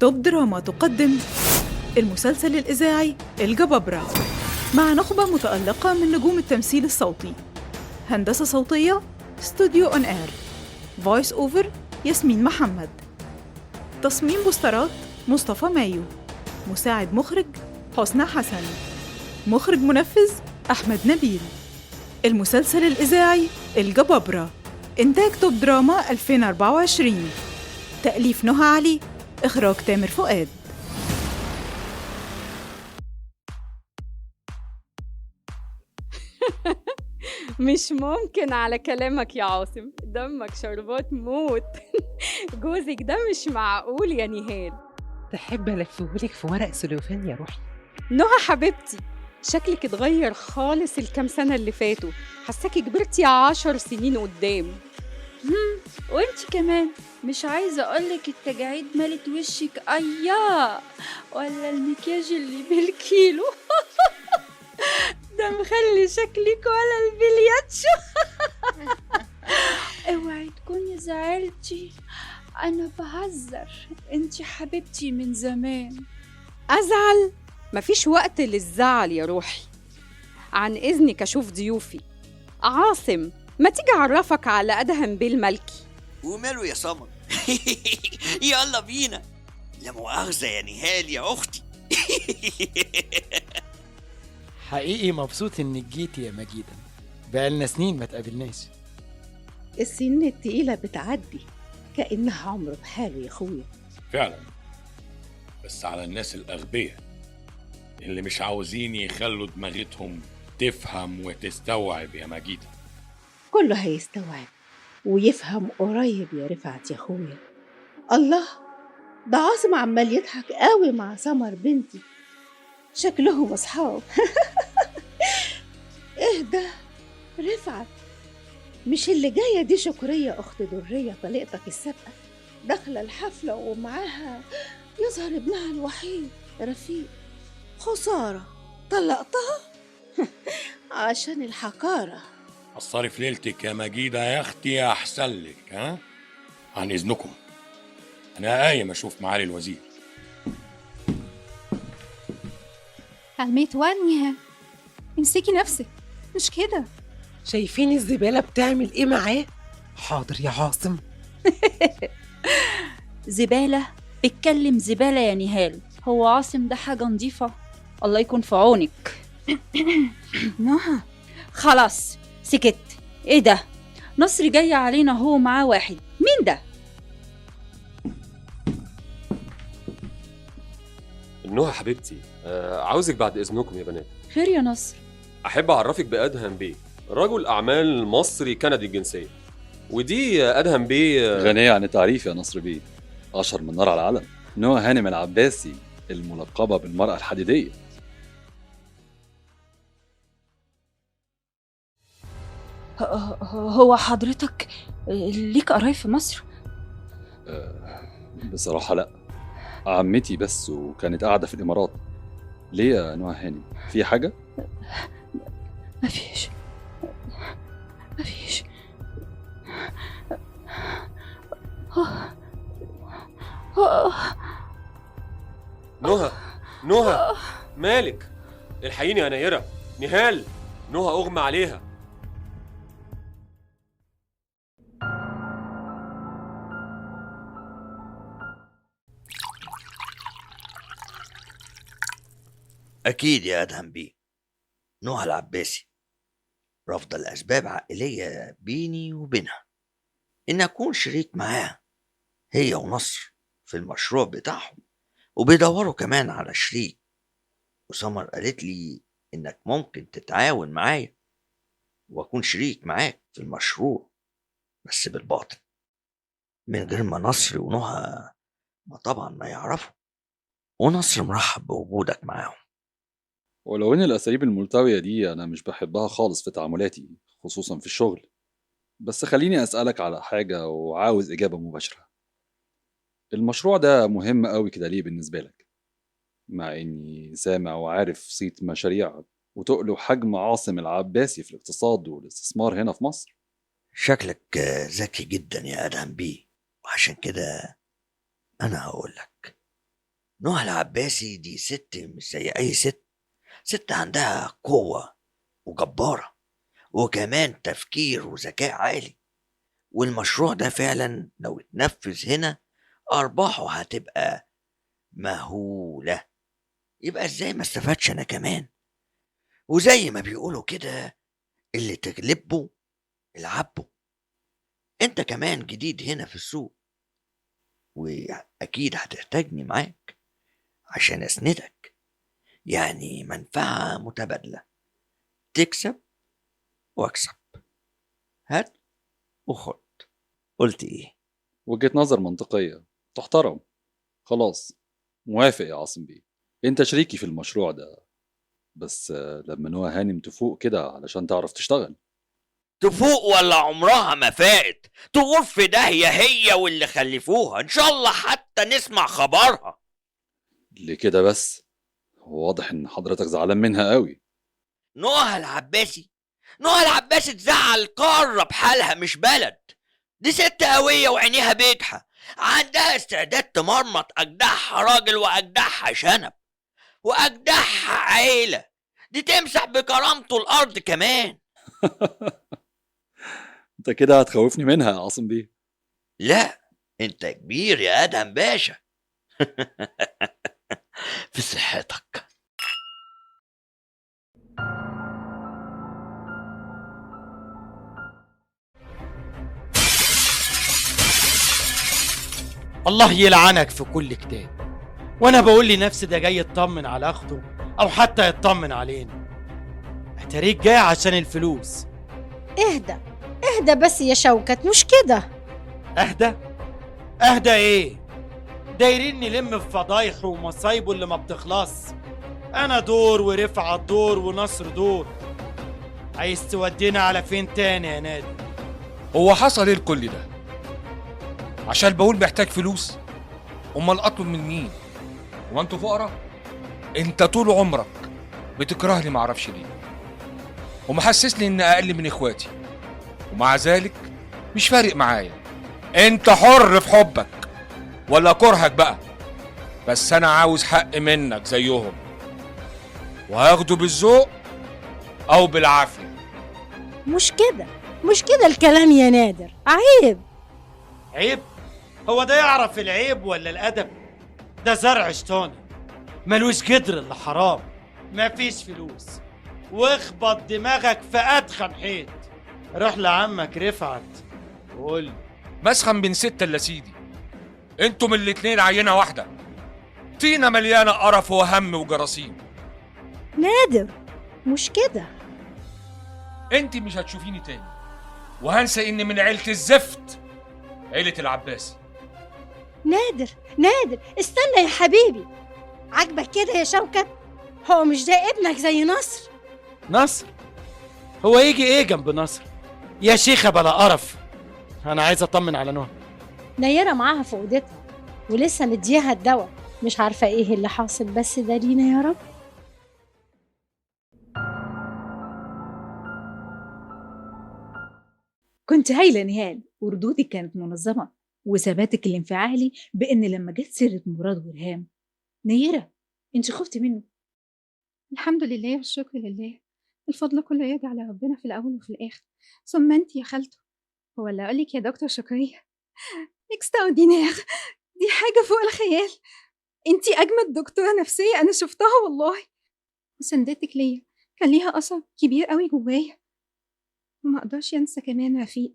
توب دراما تقدم المسلسل الإذاعي الجبابرة مع نخبة متألقة من نجوم التمثيل الصوتي. هندسة صوتية استوديو أون إير. فويس أوفر ياسمين محمد. تصميم بوسترات مصطفى مايو. مساعد مخرج حسنى حسن. مخرج منفذ أحمد نبيل. المسلسل الإذاعي الجبابرة إنتاج توب دراما 2024. تأليف نهى علي. إخراج تامر فؤاد. مش ممكن على كلامك يا عاصم، دمك شربات موت. جوزك ده مش معقول يا نهال. تحب ألفهولك في ورق سلوفان يا روحي؟ نهى حبيبتي، شكلك اتغير خالص الكام سنة اللي فاتوا، حساكي كبرتي 10 سنين قدام. وانتي كمان مش عايزة اقولك التجاعيد مالت وشك اياه، ولا المكياج اللي بالكيلو. ده مخلي شكلك ولا البلياتشو. اوعي تكوني زعلتي، انا بهزر، انتي حبيبتي من زمان. أزعل؟ مفيش وقت للزعل يا روحي. عن إذنك أشوف ضيوفي. عاصم، ما تيجي أعرفك على أدهم بيه الملكي. وماله يا سمر؟ يلا بينا. لا مؤاخذة يا نهال يا أختي. حقيقي مبسوط انك جيتي يا مجيدة، بقالنا سنين ما تقابلناش. السنين التقيلة بتعدي كأنها عمر بحاله يا أخويا. فعلا، بس على الناس الأغبياء اللي مش عاوزين يخلوا دماغتهم تفهم وتستوعب يا مجيدة. كله هيستوعب ويفهم قريب يا رفعت يا أخويا. الله، ده عاصم عمال يضحك قوي مع سمر بنتي، شكلهم أصحاب. إيه ده رفعت؟ مش اللي جاية دي شكرية أخت درية طليقتك السابقة، داخلة الحفلة ومعاها يظهر ابنها الوحيد رفيق؟ خسارة طلقتها. عشان الحقارة. قصري في ليلتك يا مجيدة يا أختي أحسن لك. ها؟ عن إذنكم، أنا قايم أشوف معالي الوزير. علميت وانيها، امسكي نفسك، مش كده. شايفين الزبالة بتعمل إيه معاه؟ حاضر يا عاصم. زبالة؟ اتكلم زبالة يا نهال، هو عاصم ده حاجة نظيفة؟ الله يكون في عونك. نهى خلاص سكت. ايه ده؟ نصر جاي علينا هو معاه واحد، مين ده؟ نهى حبيبتي، عاوزك بعد إذنكم يا بنات. خير يا نصر؟ أحب أعرفك بأدهم بيه، رجل أعمال مصري كندي الجنسية. ودي أدهم بيه غنية عن التعريف يا نصر بيه، أشهر من نار على العلم، نهى هانم العباسي الملقبة بالمرأة الحديدية. هو حضرتك ليك قرايب في مصر؟ بصراحة لأ، عمتي بس وكانت قاعدة في الإمارات. ليه يا نهى هانم؟ في حاجة؟ مفيش. نهى مالك؟ الحقيني يا نيرة، نهال، نهى أغمى عليها. أكيد يا أدهم بيه. نهى العباسي رافضة لأسباب عائلية بيني وبينها إن أكون شريك معاها هي ونصر في المشروع بتاعهم، وبيدوروا كمان على شريك. وسمر قالت لي إنك ممكن تتعاون معايا وأكون شريك معاك في المشروع، بس بالباطن، من غير ما نصر ونهى طبعا ما يعرفوا. ونصر مرحب بوجودك معاهم. ولو إن الأساليب الملتوية دي أنا مش بحبها خالص في تعاملاتي، خصوصا في الشغل، بس خليني أسألك على حاجة وعاوز إجابة مباشرة. المشروع ده مهم قوي كده ليه بالنسبة لك؟ مع إني سامع وعارف صيت مشاريع وتقله حجم عاصم العباسي في الاقتصاد والاستثمار هنا في مصر. شكلك ذكي جدا يا أدهم بيه، وعشان كده أنا هقول لك نهى العباسي دي ست مش زي أي ست. ست عندها قوة وجبارة، وكمان تفكير وذكاء عالي. والمشروع ده فعلا لو اتنفذ هنا أرباحه هتبقى مهولة. يبقى ازاي ما استفادش أنا كمان؟ وزي ما بيقولوا كده، اللي تغلبه العبه. انت كمان جديد هنا في السوق، وأكيد هتحتاجني معاك عشان أسندك. يعني منفعة متبادلة، تكسب واكسب، هات وخد. قلت ايه؟ وجهة نظر منطقية تحترم. خلاص موافق يا عاصم بيه، انت شريكي في المشروع ده، بس لما نوى هانم تفوق كده علشان تعرف تشتغل. تفوق ولا عمرها ما فاقت، تغور في داهية هي واللي خلفوها. ان شاء الله حتى نسمع خبرها. ليه كده بس؟ هو واضح ان حضرتك زعلان منها قوي. نهى العباسي تزعل قارة بحالها مش بلد. دي ست قوية وعينيها بيضحة، عندها استعداد تمرمط أجدعها راجل وأجدعها شنب وأجدعها عيلة. دي تمسح بكرامته الأرض كمان. انت كده هتخوفني منها يا عاصم بيه. لا، انت كبير يا ادهم باشا. في صحتك. الله يلعنك في كل كتاب. وانا بقول لنفسي ده جاي يطمن على اخته او حتى يطمن علينا. اتاريك جاي عشان الفلوس. اهدى بس يا شوكت، مش كده. اهدى ايه؟ دايرين نلم في فضايحه ومصايبه اللي ما بتخلص. انا دور ورفعت دور ونصر دور. عايز تودينا على فين تاني يا نادي؟ هو حصل ايه لكل ده؟ عشان بقول محتاج فلوس؟ امال اطلب من مين؟ هو انتوا فقراء؟ انت طول عمرك بتكرهني معرفش ليه، ومحسسني ان اقل من اخواتي، ومع ذلك مش فارق معايا. انت حر في حبك ولا كرهك بقى، بس انا عاوز حق منك زيهم، وهاخده بالذوق او بالعافيه. مش كده الكلام يا نادر، عيب. هو ده يعرف العيب ولا الادب؟ ده زرع شيطاني ملوش جدر الا حرام. مفيش فلوس واخبط دماغك في ادخن حيط. روح لعمك رفعت وقول مسخن بين ستة الا سيدي. انتم الاتنين عينة واحدة، طينة مليانة قرف وهم وجراثيم. نادر مش كده. انت مش هتشوفيني تاني، وهنسى اني من عيلة الزفت، عيلة العباسي. نادر استنى يا حبيبي، عاجبك كده يا شوكت؟ هو مش ده ابنك زي نصر؟ هو يجي ايه جنب نصر يا شيخة بلا قرف؟ انا عايز اطمن على نهى. نيرة معاها في اوضتها ولسه مديها الدواء، مش عارفة ايه اللي حاصل، بس ده لينا يا رب. كنت هايلة نهال، وردودك كانت منظمة، وثباتك الانفعالي بإن لما جت سيرة مراد ورهام. نيرة، انت خفتي منه؟ الحمد لله والشكر لله، الفضل كله يرجع لربنا في الأول وفي الآخر، ثم أنت يا خالته. هو اللي أقولك يا دكتور شكرية، اكستراordinaire، دي حاجة فوق الخيال. أنت أجمد دكتورة نفسية أنا شفتها والله، وسندتك ليا كان ليها أثر كبير قوي جوايا. وما أقدرش أنسى كمان رفيق،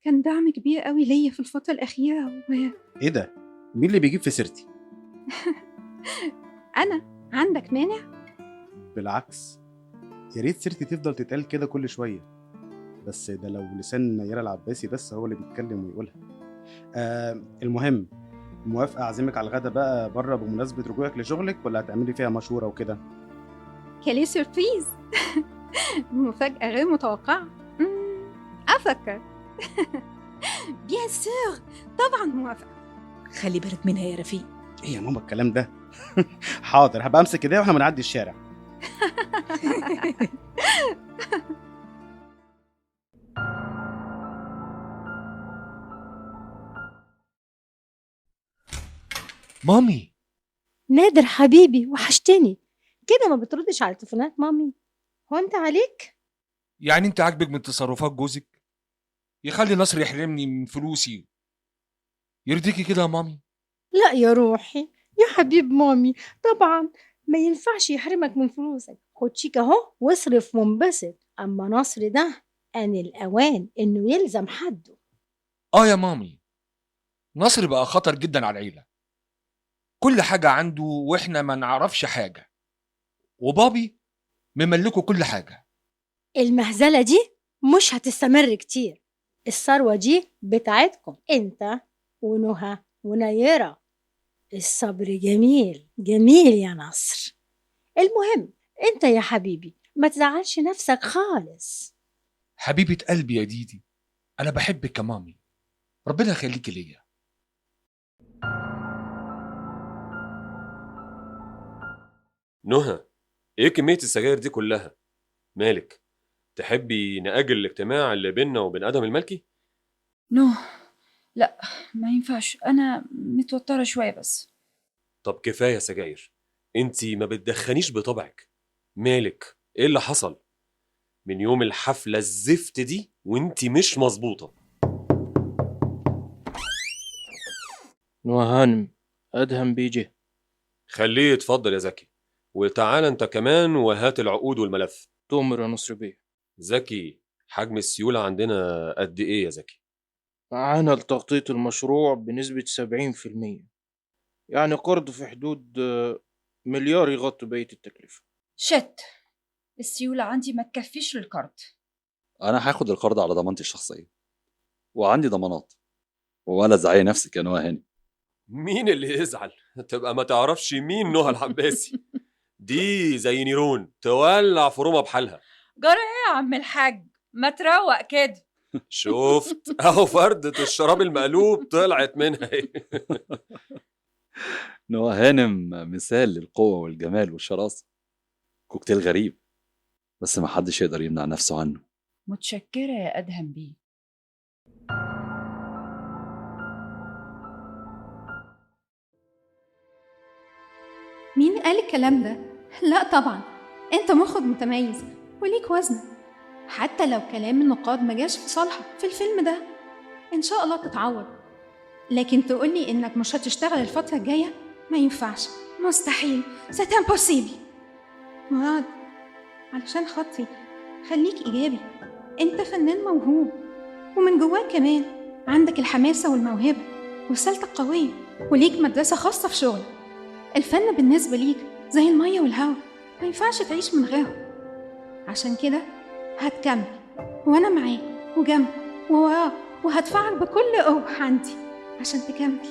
كان دعم كبير قوي ليا في الفترة الأخيرة. إيه ده؟ مين اللي بيجيب في سيرتي؟ أنا، عندك مانع؟ بالعكس، يا ريت سيرتي تفضل تتقال كده كل شوية، بس ده لو لسان نيرة العباسي بس هو اللي بيتكلم ويقولها. المهم، موافقة أعزمك على الغدا بقى بره بمناسبة رجوعك لشغلك، ولا هتعملي فيها مشورة وكده؟ كالي سوربريز. مفاجأة غير متوقعة. أفكر. بيان سور، طبعا موافقة. خلي بالك منها يا رفيق. إيه يا ماما الكلام ده؟ حاضر، هبقى أمسك إيديها وإحنا بنعدي الشارع. مامي، نادر حبيبي وحشتني، كده ما بتردش على تليفونات مامي، هو انت عليك؟ يعني انت عاجبك من تصرفات جوزك؟ يخلي نصر يحرمني من فلوسي؟ يرضيكي كده يا مامي؟ لا يا روحي يا حبيب مامي، طبعا ما ينفعش يحرمك من فلوسك، خد شيك اهو واصرف وانبسط، اما نصر ده ان الاوان انه يلزم حده. اه يا مامي، نصر بقى خطر جدا على العيلة، كل حاجة عنده واحنا ما نعرفش حاجة، وبابي مملكه كل حاجة. المهزلة دي مش هتستمر كتير، الثروة دي بتاعتكم انت ونهى ونيرة. الصبر جميل جميل يا نصر. المهم انت يا حبيبي ما تزعلش نفسك خالص. حبيبة قلبي يا ديدي، انا بحبك يا مامي، ربنا يخليكي ليا. نهى، ايه كمية السجاير دي كلها؟ مالك؟ تحبي نأجل الاجتماع اللي بيننا وبين آدم الملكي؟ نو، لا ما ينفعش، أنا متوترة شوية بس. طب كفاية سجاير، انتي ما بتدخنيش بطبعك. مالك؟ ايه اللي حصل؟ من يوم الحفلة الزفت دي وانتي مش مظبوطة. نوى هانم، أدهم بيجي. خليه يتفضل يا زكي، وتعال انت كمان وهات العقود والملف. تؤمر يا نصر بيه. زكي، حجم السيولة عندنا قد ايه يا زكي؟ معانا لتغطية المشروع بنسبة 70%، يعني قرض في حدود مليار يغطي بقية التكلفة. شت، السيولة عندي ما تكفيش للقرض. انا هاخد القرض على ضمانتي الشخصيه، وعندي ضمانات، ولا زعي نفسك يا نهى هاني. مين اللي يزعل؟ تبقى ما تعرفش مين نهى العباسي. دي زي نيرون تولع في روما بحالها. جرى ايه يا عم الحاج؟ ما تروق كده. شفت اهو فردة الشراب المقلوب طلعت منها. نهى هانم مثال للقوه والجمال والشراسه، كوكتيل غريب بس ما حدش يقدر يمنع نفسه عنه. متشكرة يا أدهم بيه. مين قال الكلام ده؟ لا طبعا، انت مخرج متميز وليك وزن، حتى لو كلام النقاد ما جاش في صالحك في الفيلم ده ان شاء الله تتعوض، لكن تقولي انك مش هتشتغل الفترة الجاية ما ينفعش، مستحيل، c'est impossible. مراد، علشان خاطري خليك إيجابي، انت فنان موهوب ومن جواك كمان عندك الحماسة والموهبة ورسالتك قوية، وليك مدرسة خاصة في شغلك. الفن بالنسبة ليك زي المية والهواء، ما ينفعش تعيش من غيره، عشان كده هتكمل وانا معاك وجنبك ووراك، وهدفعك بكل قوة عندي عشان تكمل.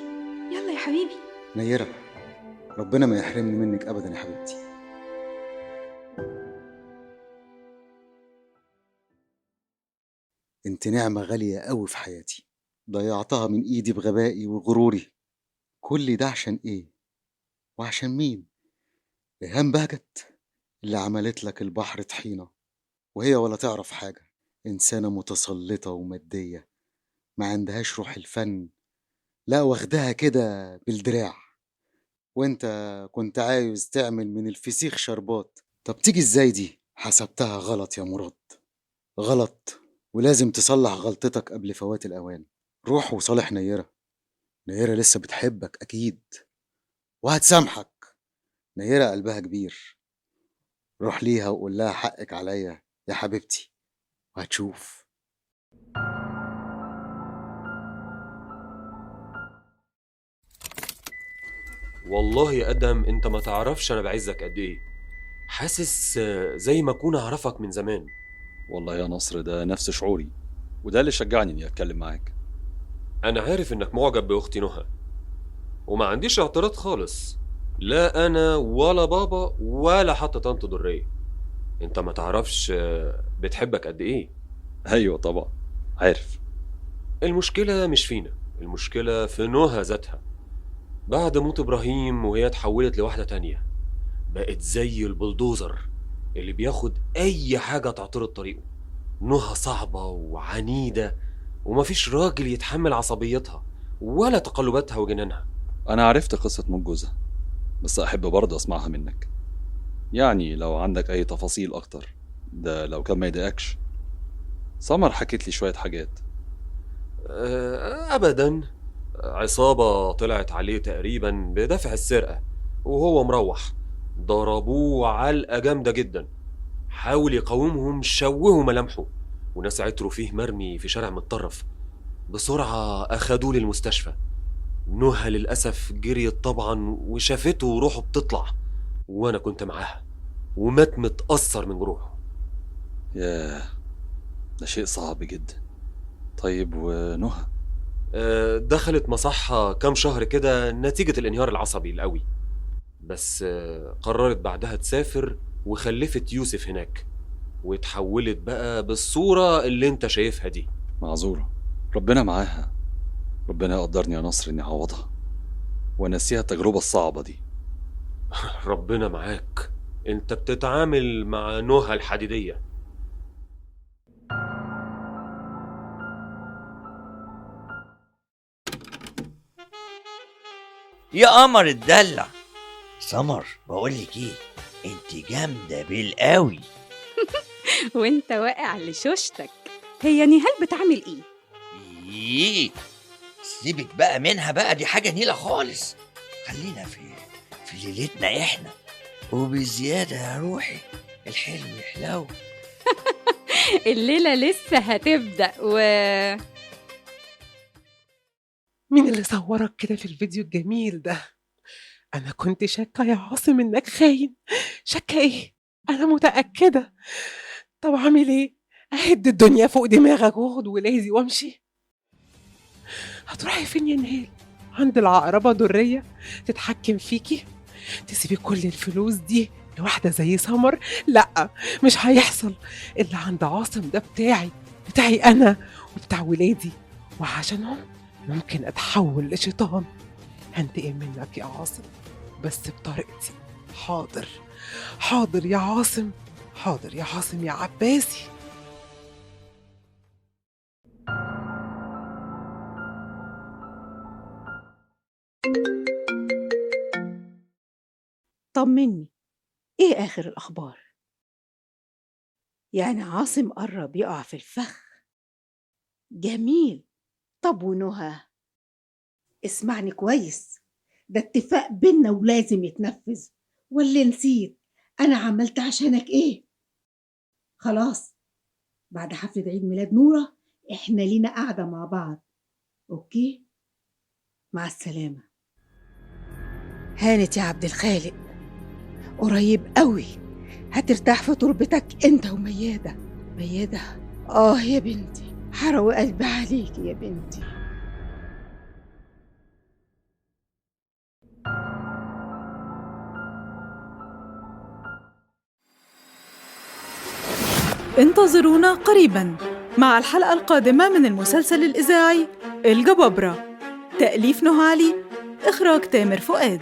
يلا يا حبيبي. نيرة، ربنا ما يحرمني منك ابدا يا حبيبتي. انت نعمة غالية قوي في حياتي، ضيعتها من ايدي بغبائي وغروري. كل ده عشان ايه وعشان مين؟ ريهام بهجت اللي عملت لك البحر طحينة، وهي ولا تعرف حاجة، إنسانة متسلطة ومادية ما عندهاش روح الفن، لا واخدها كده بالدراع. وانت كنت عايز تعمل من الفسيخ شربات. طب تيجي ازاي دي؟ حسبتها غلط يا مراد، غلط، ولازم تصلح غلطتك قبل فوات الأوان. روح وصالح نيرة، نيرة لسه بتحبك أكيد وهتسامحك. نيرة قلبها كبير، روح ليها وقول لها حقك عليا يا حبيبتي وهتشوف. والله يا أدهم انت ما تعرفش انا بعزك قد ايه، حاسس زي ما اكون اعرفك من زمان. والله يا نصر ده نفس شعوري، وده اللي شجعني اني اتكلم معاك. انا عارف انك معجب باختي نهى، وما عنديش اعتراض خالص، لا انا ولا بابا ولا حتى طنط درية. انت ما تعرفش بتحبك قد ايه. ايوه طبعا عارف. المشكلة مش فينا، المشكلة في نهى ذاتها. بعد موت ابراهيم وهي اتحولت لواحدة تانية، بقت زي البلدوزر اللي بياخد اي حاجة تعترض طريقه. نهى صعبة وعنيدة، ومفيش راجل يتحمل عصبيتها ولا تقلباتها وجنانها. انا عرفت قصة موت جوزها، بس أحب برضه أسمعها منك. يعني لو عندك أي تفاصيل أكتر، ده لو كان ما يضايقكش. سمر حكيت لي شوية حاجات. أبدا. عصابة طلعت عليه تقريبا بدافع السرقة، وهو مروح ضربوه علقة جامدة جدا. حاول يقاومهم، شوهوا ملامحه، وناس عتروا فيه مرمي في شارع متطرف. بسرعة أخدوه للمستشفى. نهى للأسف جريت طبعا وشافته وروحه بتطلع، وأنا كنت معاها، ومات متأثر من جروحه. ياه، ده شيء صعب جدا. طيب ونهى؟ دخلت مصحة كام شهر كده نتيجة الانهيار العصبي القوي، بس قررت بعدها تسافر وخلفت يوسف هناك، واتحولت بقى بالصورة اللي انت شايفها دي. معذورة، ربنا معاها. ربنا يقدرني يا نصر اني اعوضها ونسيها التجربة الصعبة دي. ربنا معاك، انت بتتعامل مع نهى الحديدية. يا قمر الدلع. سمر بقولك ايه، انت جامدة بالقوي. وانت واقع لشوشتك. هي نهال بتعمل ايه؟ ايه، سيبك بقى منها بقى، دي حاجة نيلة خالص. خلينا في ليلتنا احنا، وبزيادة يا روحي الحلم يحلو. الليلة لسه هتبدأ مين اللي صورك كده في الفيديو الجميل ده؟ أنا كنت شاكة يا عاصم إنك خاين. شاكة إيه؟ أنا متأكدة. طب أعمل إيه؟ أهد الدنيا فوق دماغك وأخد ولادي وأمشي؟ هتروحي فين يا نهال؟ عند العقربة درية تتحكم فيكي؟ تسيبي كل الفلوس دي لواحدة زي سمر؟ لأ، مش هيحصل. اللي عند عاصم ده بتاعي أنا وبتاع ولادي، وعشانهم ممكن أتحول لشيطان. هنتقم منك يا عاصم، بس بطريقتي. حاضر حاضر يا عاصم، حاضر يا عاصم يا عباسي. طمني، ايه اخر الاخبار؟ يعني عاصم قرب يقع في الفخ؟ جميل. طب ونهى؟ اسمعني كويس، ده اتفاق بينا ولازم يتنفذ. واللي نسيت انا عملت عشانك ايه؟ خلاص، بعد حفلة عيد ميلاد نورة احنا لينا قاعدة مع بعض. اوكي، مع السلامة. هانت يا عبد الخالق، قريب قوي هترتاح في تربتك انت وميادة. ميادة، يا بنتي، حروق قلبي عليكي يا بنتي. انتظرونا قريبا مع الحلقة القادمة من المسلسل الإذاعي الجبابرة. تأليف نهى علي، إخراج تامر فؤاد.